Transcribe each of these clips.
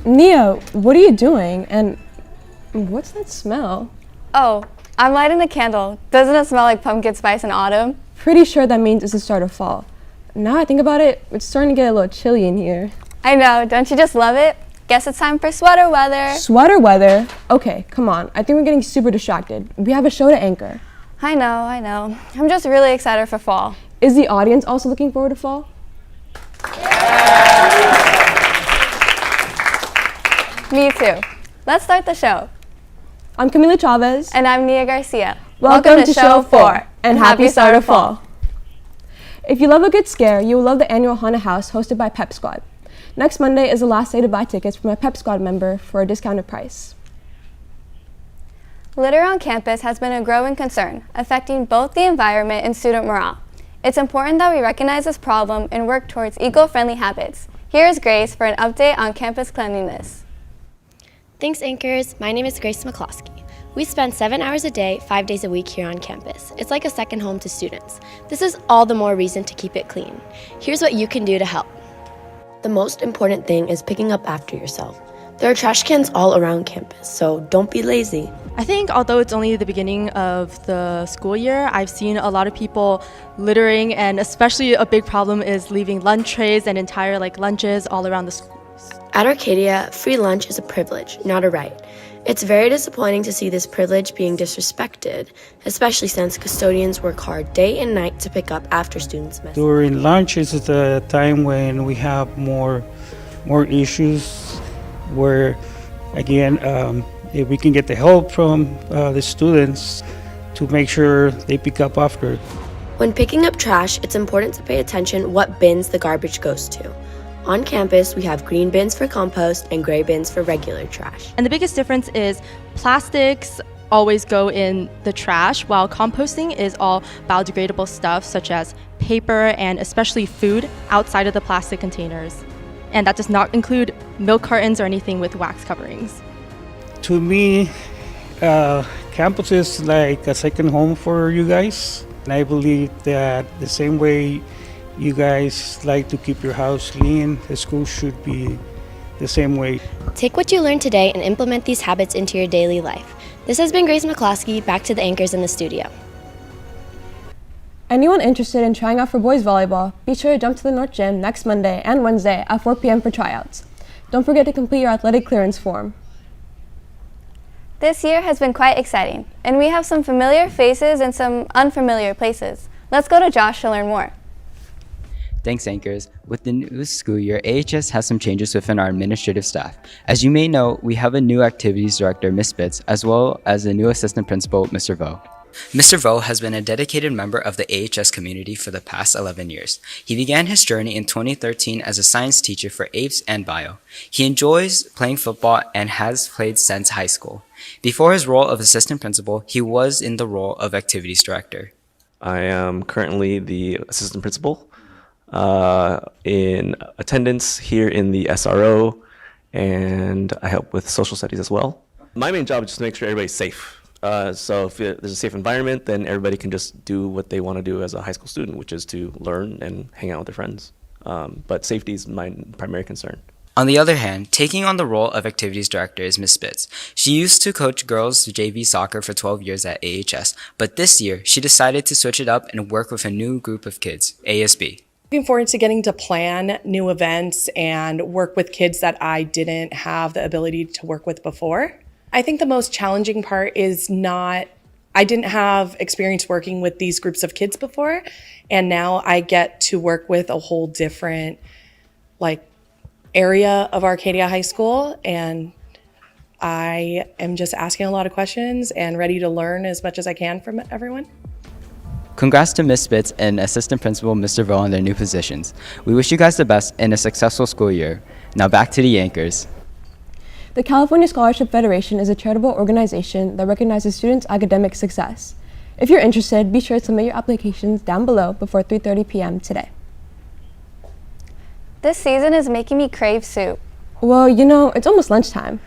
Nia, what are you doing? And what's that smell? Oh, I'm lighting the candle. Doesn't it smell like pumpkin spice in autumn? Pretty sure that means it's the start of fall. Now I think about it, it's starting to get a little chilly in here. I know, don't you just love it? Guess it's time for sweater weather. Sweater weather? Okay, come on. I think we're getting super distracted. We have a show to anchor. I know. I'm just really excited for fall. Is the audience also looking forward to fall? Me too. Let's start the show. I'm Kamila Chavez. And I'm Nia Garcia. Welcome to Show 4, and happy start of fall. If you love a good scare, you will love the annual Haunted House hosted by Pep Squad. Next Monday is the last day to buy tickets from a Pep Squad member for a discounted price. Litter on campus has been a growing concern, affecting both the environment and student morale. It's important that we recognize this problem and work towards eco-friendly habits. Here is Grace for an update on campus cleanliness. Thanks, anchors. My name is Grace McCloskey. We spend 7 hours a day, 5 days a week here on campus. It's like a second home to students. This is all the more reason to keep it clean. Here's what you can do to help. The most important thing is picking up after yourself. There are trash cans all around campus, so don't be lazy. I think although it's only the beginning of the school year, I've seen a lot of people littering, and especially a big problem is leaving lunch trays and entire lunches all around the schools. At Arcadia, free lunch is a privilege, not a right. It's very disappointing to see this privilege being disrespected, especially since custodians work hard day and night to pick up after students miss. During lunch is the time when we have more issues where, again, if we can get the help from the students to make sure they pick up after. When picking up trash, it's important to pay attention what bins the garbage goes to. On campus, we have green bins for compost and gray bins for regular trash. And the biggest difference is plastics always go in the trash, while composting is all biodegradable stuff such as paper and especially food outside of the plastic containers. And that does not include milk cartons or anything with wax coverings. To me, campus is like a second home for you guys. And I believe that the same way you guys like to keep your house clean, the school should be the same way. Take what you learned today and implement these habits into your daily life. This has been Grace McCloskey, back to the anchors in the studio. Anyone interested in trying out for boys volleyball, be sure to jump to the North Gym next Monday and Wednesday at 4 p.m. for tryouts. Don't forget to complete your athletic clearance form. This year has been quite exciting, and we have some familiar faces and some unfamiliar places. Let's go to Josh to learn more. Thanks, anchors. With the new school year, AHS has some changes within our administrative staff. As you may know, we have a new activities director, Ms. Spitz, as well as a new assistant principal, Mr. Vo. Mr. Vo has been a dedicated member of the AHS community for the past 11 years. He began his journey in 2013 as a science teacher for APES and Bio. He enjoys playing football and has played since high school. Before his role of assistant principal, he was in the role of activities director. I am currently the assistant principal in attendance here in the SRO, and I help with social studies as well. My main job is just to make sure everybody's safe. So if there's a safe environment, then everybody can just do what they want to do as a high school student, which is to learn and hang out with their friends. But safety is my primary concern. On the other hand, taking on the role of activities director is Ms. Spitz. She used to coach girls JV soccer for 12 years at AHS, but this year she decided to switch it up and work with a new group of kids, ASB. Looking forward to getting to plan new events and work with kids that I didn't have the ability to work with before. I think the most challenging part is I didn't have experience working with these groups of kids before, and now I get to work with a whole different area of Arcadia High School, and I am just asking a lot of questions and ready to learn as much as I can from everyone. Congrats to Ms. Spitz and Assistant Principal Mr. Vo on their new positions. We wish you guys the best in a successful school year. Now back to the anchors. The California Scholarship Federation is a charitable organization that recognizes students' academic success. If you're interested, be sure to submit your applications down below before 3:30 p.m. today. This season is making me crave soup. Well, it's almost lunchtime.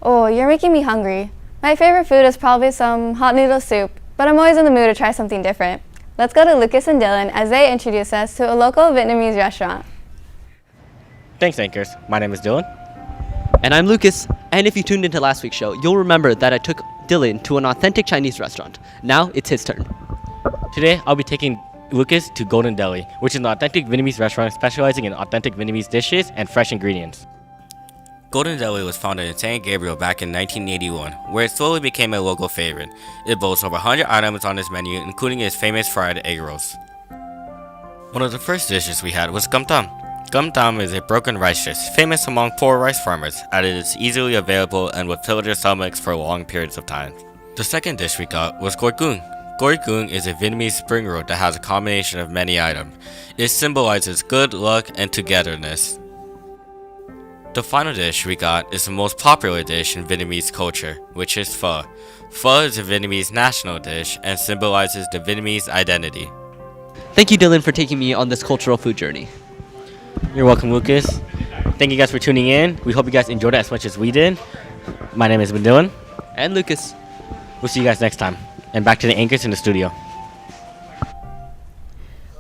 Oh, you're making me hungry. My favorite food is probably some hot noodle soup, but I'm always in the mood to try something different. Let's go to Lucas and Dylan as they introduce us to a local Vietnamese restaurant. Thanks, anchors. My name is Dylan. And I'm Lucas, and if you tuned into last week's show, you'll remember that I took Dylan to an authentic Chinese restaurant. Now it's his turn. Today, I'll be taking Lucas to Golden Deli, which is an authentic Vietnamese restaurant specializing in authentic Vietnamese dishes and fresh ingredients. Golden Deli was founded in San Gabriel back in 1981, where it slowly became a local favorite. It boasts over 100 items on its menu, including its famous fried egg rolls. One of the first dishes we had was gum tam. Gum tam is a broken rice dish, famous among poor rice farmers, as it is easily available and would fill their stomachs for long periods of time. The second dish we got was goi goong. Goi goong is a Vietnamese spring roll that has a combination of many items. It symbolizes good luck and togetherness. The final dish we got is the most popular dish in Vietnamese culture, which is pho. Pho is a Vietnamese national dish and symbolizes the Vietnamese identity. Thank you, Dylan, for taking me on this cultural food journey. You're welcome, Lucas. Thank you guys for tuning in. We hope you guys enjoyed it as much as we did. My name has been Dylan. And Lucas. We'll see you guys next time. And back to the anchors in the studio.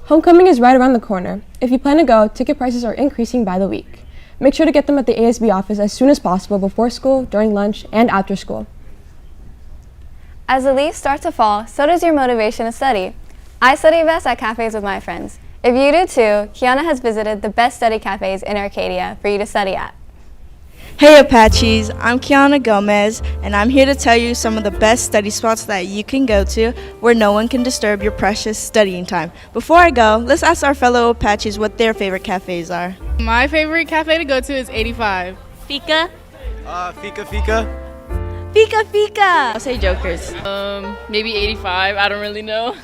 Homecoming is right around the corner. If you plan to go, ticket prices are increasing by the week. Make sure to get them at the ASB office as soon as possible before school, during lunch, and after school. As the leaves start to fall, so does your motivation to study. I study best at cafes with my friends. If you do too, Kiana has visited the best study cafes in Arcadia for you to study at. Hey Apaches, I'm Kiana Gomez, and I'm here to tell you some of the best study spots that you can go to where no one can disturb your precious studying time. Before I go, let's ask our fellow Apaches what their favorite cafes are. My favorite cafe to go to is 85. Fika? Fika. Fika Fika! I'll say Jokers. Maybe 85, I don't really know.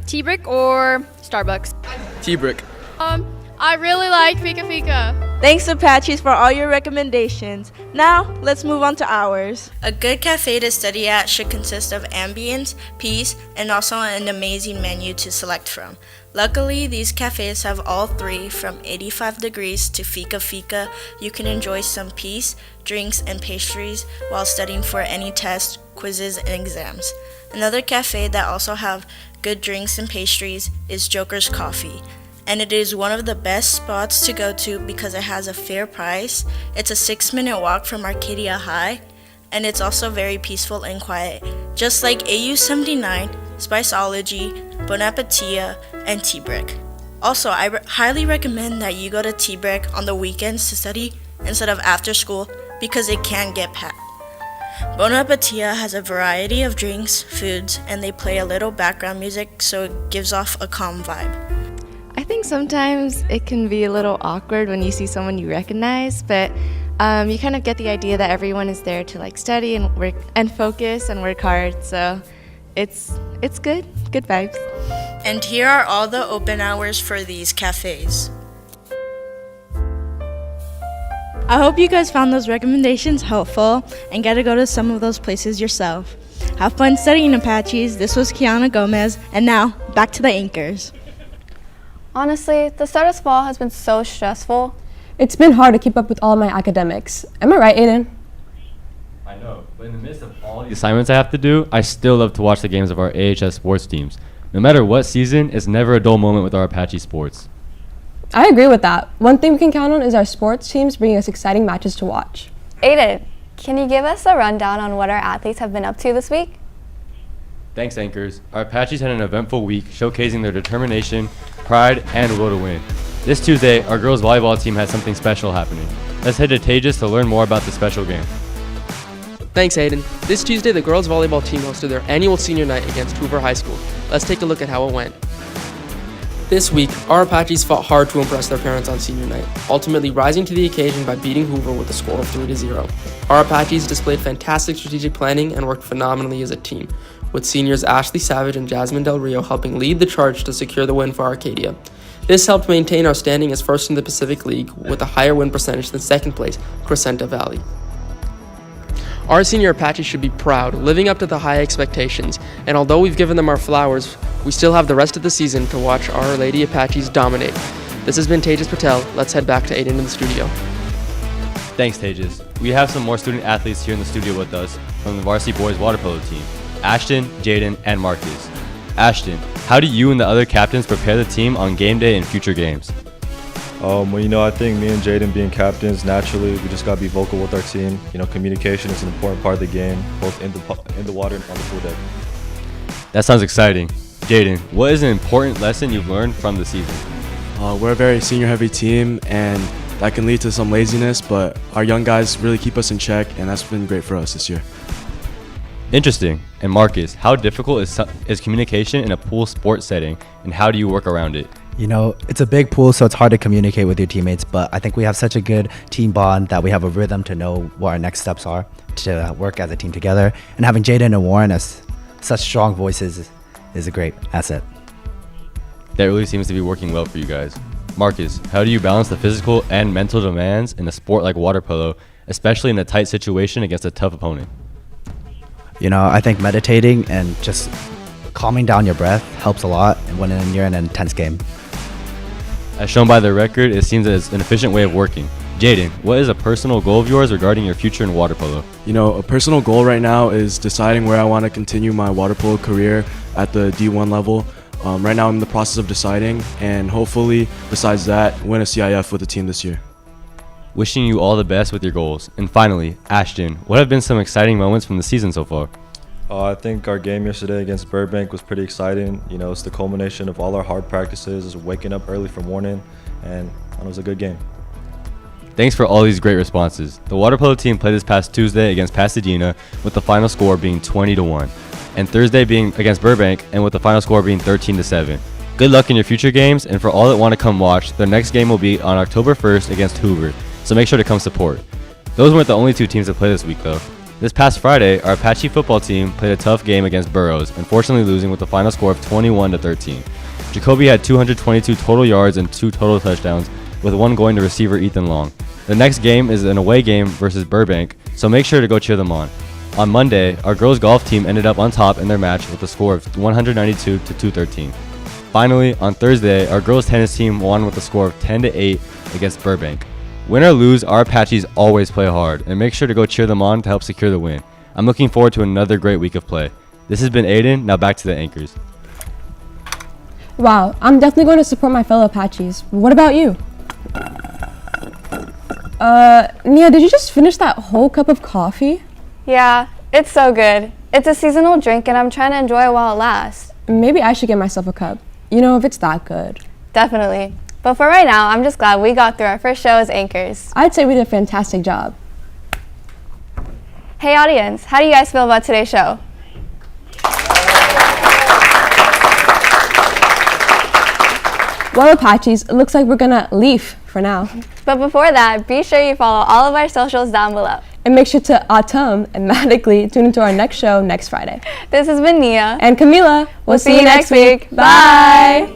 T-Brick or Starbucks? T-Brick. I really like Fika Fika. Thanks Apaches for all your recommendations. Now, let's move on to ours. A good cafe to study at should consist of ambience, peace, and also an amazing menu to select from. Luckily, these cafes have all three, from 85 degrees to Fika Fika. You can enjoy some peace, drinks, and pastries while studying for any tests, quizzes, and exams. Another cafe that also have good drinks and pastries is Joker's Coffee, and it is one of the best spots to go to because it has a fair price. It's a 6-minute walk from Arcadia High, and it's also very peaceful and quiet, just like AU 79, Spiceology, Bon Appetit, and T-Brick. Also, I highly recommend that you go to T-Brick on the weekends to study instead of after school because it can get packed. Bon Appetit has a variety of drinks, foods, and they play a little background music so it gives off a calm vibe. I think sometimes it can be a little awkward when you see someone you recognize, but you kind of get the idea that everyone is there to like study and work and focus and work hard. So it's good vibes. And here are all the open hours for these cafes. I hope you guys found those recommendations helpful and get to go to some of those places yourself. Have fun studying, Apaches. This was Kiana Gomez, and now back to the anchors. Honestly, the start of fall has been so stressful. It's been hard to keep up with all my academics. Am I right, Aidan? I know, but in the midst of all the assignments I have to do, I still love to watch the games of our AHS sports teams. No matter what season, it's never a dull moment with our Apache sports. I agree with that. One thing we can count on is our sports teams bringing us exciting matches to watch. Aidan, can you give us a rundown on what our athletes have been up to this week? Thanks, anchors. Our Apaches had an eventful week showcasing their determination, pride, and will to win. This Tuesday, our girls volleyball team has something special happening. Let's head to Tejas to learn more about the special game. Thanks, Aidan. This Tuesday, the girls volleyball team hosted their annual senior night against Hoover High School. Let's take a look at how it went. This week, our Apaches fought hard to impress their parents on senior night, ultimately rising to the occasion by beating Hoover with a score of 3-0. Our Apaches displayed fantastic strategic planning and worked phenomenally as a team, with seniors Ashley Savage and Jasmine Del Rio helping lead the charge to secure the win for Arcadia. This helped maintain our standing as first in the Pacific League with a higher win percentage than second place, Crescenta Valley. Our senior Apaches should be proud, living up to the high expectations, and although we've given them our flowers, we still have the rest of the season to watch our Lady Apaches dominate. This has been Tejas Patel. Let's head back to Aidan in the studio. Thanks, Tejas. We have some more student athletes here in the studio with us from the varsity boys Waterpolo team, Ashton, Jaden, and Marcus. Ashton, how do you and the other captains prepare the team on game day and future games? I think me and Jaden being captains, naturally, we just got to be vocal with our team. Communication is an important part of the game, both in the water and on the pool deck. That sounds exciting. Jaden, what is an important lesson you've learned from the season? We're a very senior-heavy team, and that can lead to some laziness, but our young guys really keep us in check, and that's been great for us this year. Interesting. And Marcus, how difficult is communication in a pool sports setting, and how do you work around it? It's a big pool, so it's hard to communicate with your teammates, but I think we have such a good team bond that we have a rhythm to know what our next steps are to work as a team together. And having Jaden and Warren as such strong voices is a great asset. That really seems to be working well for you guys. Marcus, how do you balance the physical and mental demands in a sport like water polo, especially in a tight situation against a tough opponent? I think meditating and just calming down your breath helps a lot when you're in an intense game. As shown by the record, it seems that it's an efficient way of working. Jaden, what is a personal goal of yours regarding your future in water polo? A personal goal right now is deciding where I want to continue my water polo career at the D1 level. Right now I'm in the process of deciding, and hopefully, besides that, win a CIF with the team this year. Wishing you all the best with your goals. And finally, Ashton, what have been some exciting moments from the season so far? I think our game yesterday against Burbank was pretty exciting. It's the culmination of all our hard practices, waking up early for morning, and it was a good game. Thanks for all these great responses. The water polo team played this past Tuesday against Pasadena with the final score being 20-1, and Thursday being against Burbank and with the final score being 13-7. Good luck in your future games, and for all that want to come watch, their next game will be on October 1st against Hoover, so make sure to come support. Those weren't the only two teams that played this week though. This past Friday, our Apache football team played a tough game against Burroughs, unfortunately losing with the final score of 21-13. Jacoby had 222 total yards and 2 total touchdowns, with one going to receiver Ethan Long. The next game is an away game versus Burbank, so make sure to go cheer them on. On Monday, our girls golf team ended up on top in their match with a score of 192-213. Finally, on Thursday, our girls tennis team won with a score of 10-8 against Burbank. Win or lose, our Apaches always play hard, and make sure to go cheer them on to help secure the win. I'm looking forward to another great week of play. This has been Aidan, now back to the anchors. Wow, I'm definitely going to support my fellow Apaches. What about you? Nia, did you just finish that whole cup of coffee? Yeah, it's so good. It's a seasonal drink and I'm trying to enjoy it while it lasts. Maybe I should get myself a cup. If it's that good. Definitely. But for right now, I'm just glad we got through our first show as anchors. I'd say we did a fantastic job. Hey audience, how do you guys feel about today's show? Well, Apaches, it looks like we're gonna leave for now. But before that, be sure you follow all of our socials down below. And make sure to automatically tune into our next show next Friday. This has been Nia. And Kamila. We'll see you next week. Bye.